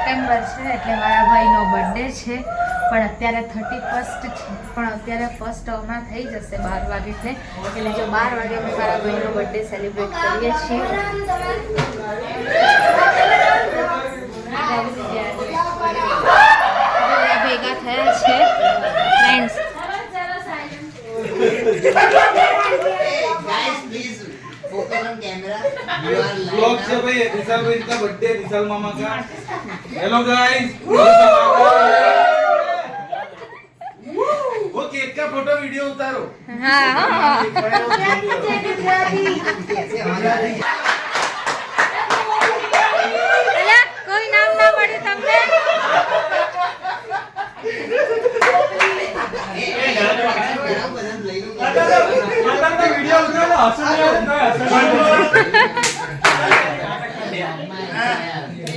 September છે એટલે મારા ભાઈનો બર્થડે છે, પણ અત્યારે 31st છે, પણ અત્યારે 1st હમણાં થઈ જશે 12 વાગે એટલે જો 12 વાગે અમે મારા ભાઈનો બર્થડે સેલિબ્રેટ કરીએ છીએ. ભેગા થયા છે friends. Focus on camera. Blog से भाई विशाल भाई का बर्थडे, विशाल मामा का. Hello guys. वो केक का फोटो वीडियो उतारो. हाँ हाँ. अला कोई नाम ना पड़े तुमने. वीडियो उतारो.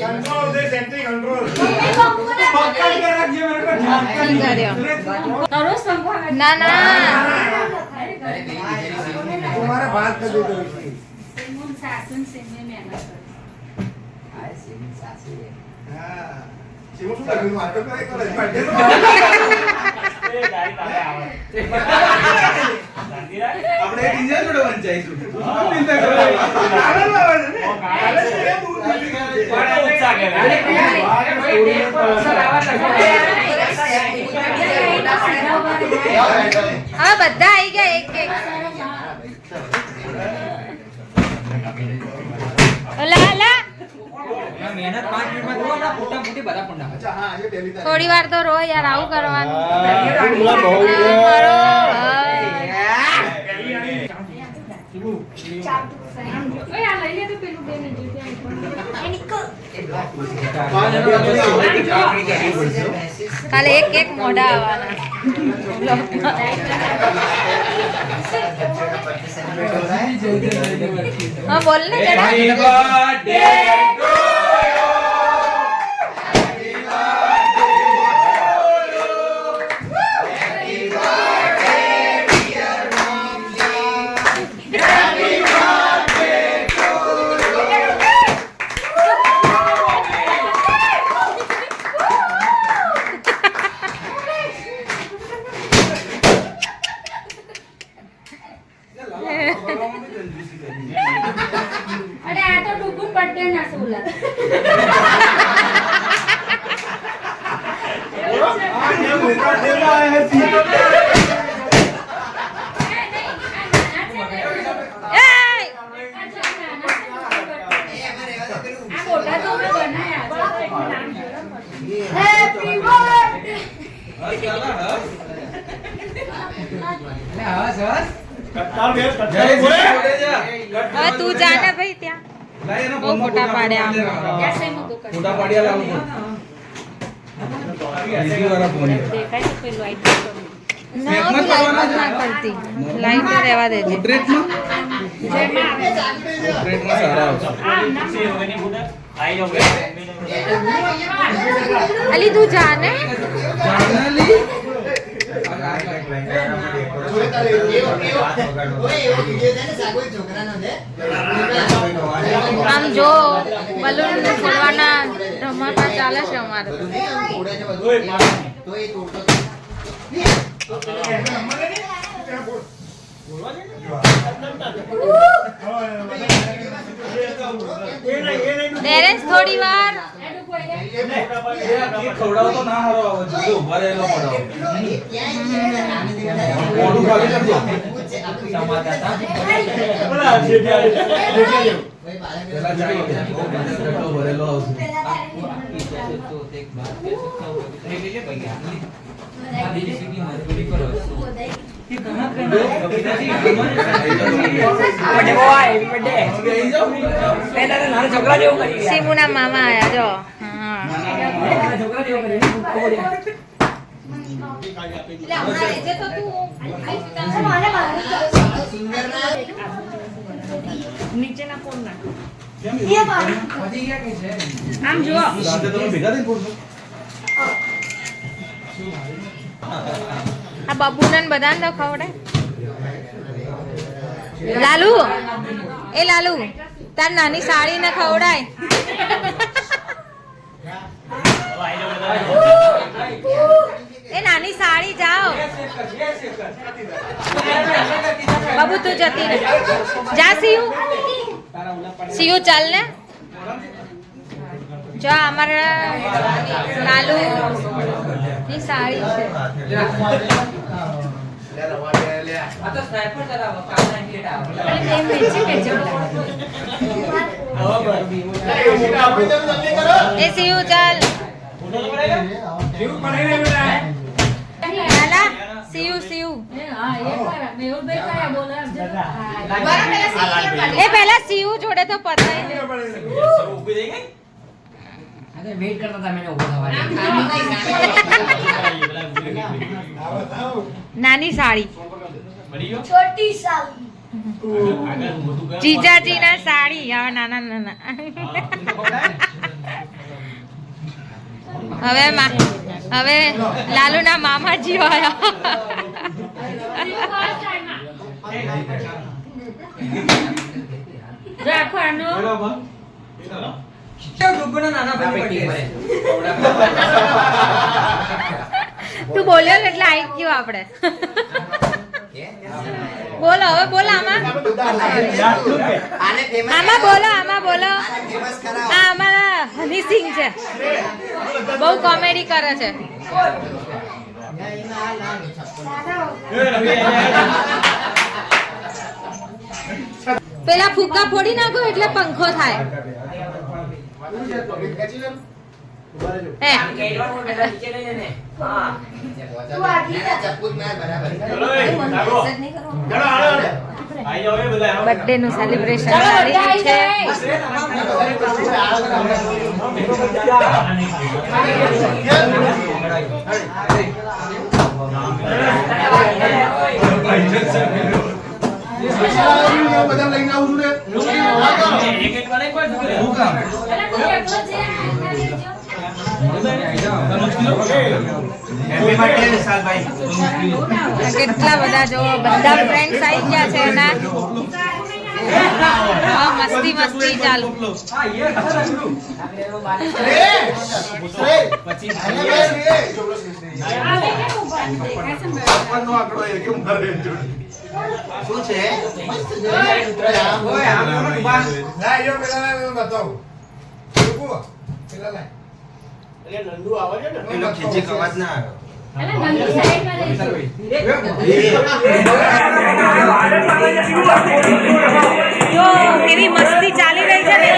कंट्रोल दे सेंट्री कंट्रोल. पकड़ के रखिए मेरे को ध्यान करो ना ना. तुम्हारा बात कर दो. सासुन से में मेहनत कर. हां सिमिन सासू है. हां सिमो શું લાગ્યું માટો કરે કરે બર્થડે એ ગાડી તારે આવે આપણે ડીજે જોડે વંચાઈશું. ચિંતા કરો. હા બધા આવી ગયા એક એક. ઓલા ઓલા મહેનત 5 મિનિટમાં જોવા ના ફોટા ફૂટી બધા પણ ના. अच्छा हां ये डेली થોડી વાર તો રો યાર, આવું કરવાનું. ઓય આ લઈ લે તો પેલું બે મિનિટ કાલે એક એક મોઢા આવવાના. હા બોલ ને જરા. હેપી બર્થડે ટુ અરે આ તો ડુબુન બર્થડે ના સોલા. ये मुका देला है सीट पे. હવે તું જાને ભાઈ ત્યાં બહુ ફોટા પાડ્યા. ફોટા પાડ્યા લાવું. બીજી વાર ફોન. દેખાય તો પેલું આઈટમ ના હું લાઈટ ના કરતી. લાઈટ રહેવા દેજે. પોર્ટ્રેટમાં સારા આવશે. અલી તું જાને. જાનલી આમ જો બલૂન ફોડવાના ધમાકા ચાલે છે અમારે. ડેરેન્સ થોડી વાર ખવડાવો તો ના હારો આવે છે. ઉભા રહેલો પડાવો. મોઢું ખાલી કરજો. પેલા જાય કેટલો ભરેલો આવશે. સીમુના મામા આયા જો. નીચેના ફોન ના આમ જુઓ. તમે ભેગા થઈને બોલશો. આ બબુને બધાને તો ખવડાય. લાલુ એ લાલુ તાર નાની સાડી ને ખવડાય. એ નાની સાડી જાઓ બાબુ તું જતી રહે જા સીયુ ચાલ ને જો અમારા લાલુ ની સાડી છે એ સીયુ ચાલ લાલા સીયુ એ પહેલા સીયુ જોડે તો પતાય દે વેઇટ કરતા હતા મેને ઉભો થવા નાની સાડી छोटी साली જીજાજી ના સાડી હવે નાના નાના હવે લાલુ ના મામાજી આયા તું બોલ્યો ને એટલે આવી ગયો આપણે બોલો હવે બોલો આમાં બોલો આ અમારા હની સિંહ છે બહુ કોમેડી કરે છે પેલા ફૂકા ફોડી નાખો એટલે પંખો થાય બર્થડે નું સેલિબ્રેશન છે બધા લઈને આવું છું કેટલા બધા જો બધા ફ્રેન્ડ્સ આવી ગયા છે એના મસ્તી મસ્તી ચાલુ શું છે નંદુ આવે છે ને પેલો ખીચી કવાજ ના જો કેવી મસ્તી ચાલી રહી છે ને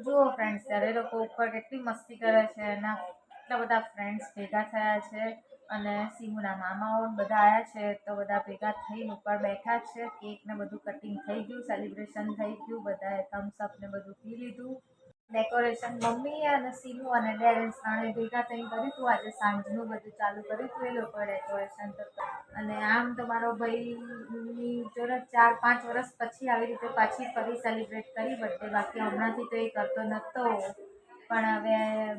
જુઓ ફ્રેન્ડ્સ ત્યારે લોકો ઉપર કેટલી મસ્તી કરે છે એના એટલા બધા ફ્રેન્ડ્સ ભેગા થયા છે અને સિંહુના મામાઓ બધા આવ્યા છે તો બધા ભેગા થઈને ઉપર બેઠા છે કેક ને બધું કટિંગ થઈ ગયું સેલિબ્રેશન થઈ ગયું બધાએ થમ્સ અપ ને બધું પી લીધું ડેકોરેશન મમ્મી અને સિંહુ અને ડેરેન્સ ત્રણે ભેગા થઈને કર્યું હતું આજે સાંજનું બધું ચાલુ કર્યું હતું એ લોકોએ ડેકોરેશન તો અને આમ તો મારો ભાઈની જોડે 4-5 વર્ષ પછી આવી રીતે પાછી ફરી સેલિબ્રેટ કરી બર્થડે બાકી હમણાંથી તો એ કરતો નહોતો પણ હવે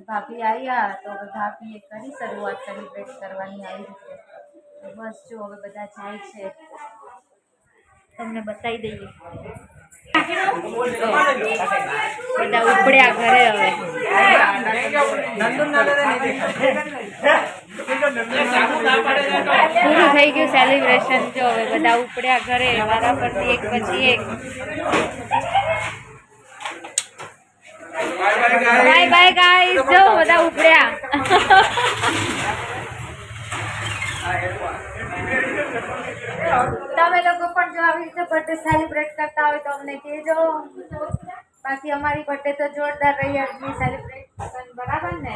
ભાભી આવ્યા તો હવે ભાભીએ કરી શરૂઆત સેલિબ્રેટ કરવાની આવી રીતે બસ જો હવે બધા જાય છે તમને બતાવી દઈએ બધા ઉપડ્યા ઘરે હવે પૂરું થઈ ગયું સેલિબ્રેશન. જો હવે બધા ઉપડ્યા ઘરે વારા પરથી એક પછી એક. Bye bye guys. જો બધા ઉપડ્યા. તમે લોકો પણ જો આવી રીતે બર્થડે સેલિબ્રેટ કરતા હોય તો અમને કહેજો. બાકી અમારી બર્થડે તો જોરદાર રહી આજની સેલિબ્રેશન. બરાબર ને?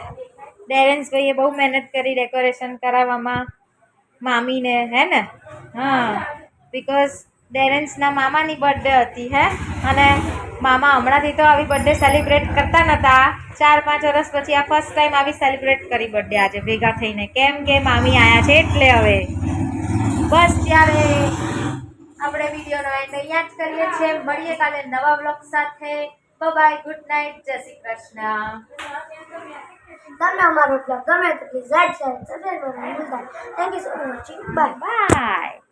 ડેરેન્સભાઈએ બહુ મહેનત કરી ડેકોરેશન કરાવવામાં મામીને, હે ને? હા, બીકોઝ ડેરેન્સના મામાની બર્થડે હતી, હે, અને મામા હમણાંથી તો આવી બર્થડે સેલિબ્રેટ કરતા નહોતા. 4-5 વર્ષ પછી આ ફર્સ્ટ ટાઈમ આવી સેલિબ્રેટ કરી બર્થડે આજે ભેગા થઈને. કેમ કે મામી આવ્યા છે એટલે. હવે બસ ત્યારે આપણે વિડીયોનો એન્ડ અહીંયા જ કરીએ છીએ. મળીએ કાલે નવા વ્લોગ સાથે. બાય, ગુડ નાઇટ, જય શ્રી કૃષ્ણ. તમને અમારો બ્લોગ ગમે તો પ્લીઝ લાઈક શેર સબસ્ક્રાઇબ કરવાનું ભૂલતા નહીં. Thank you so much. Bye. By.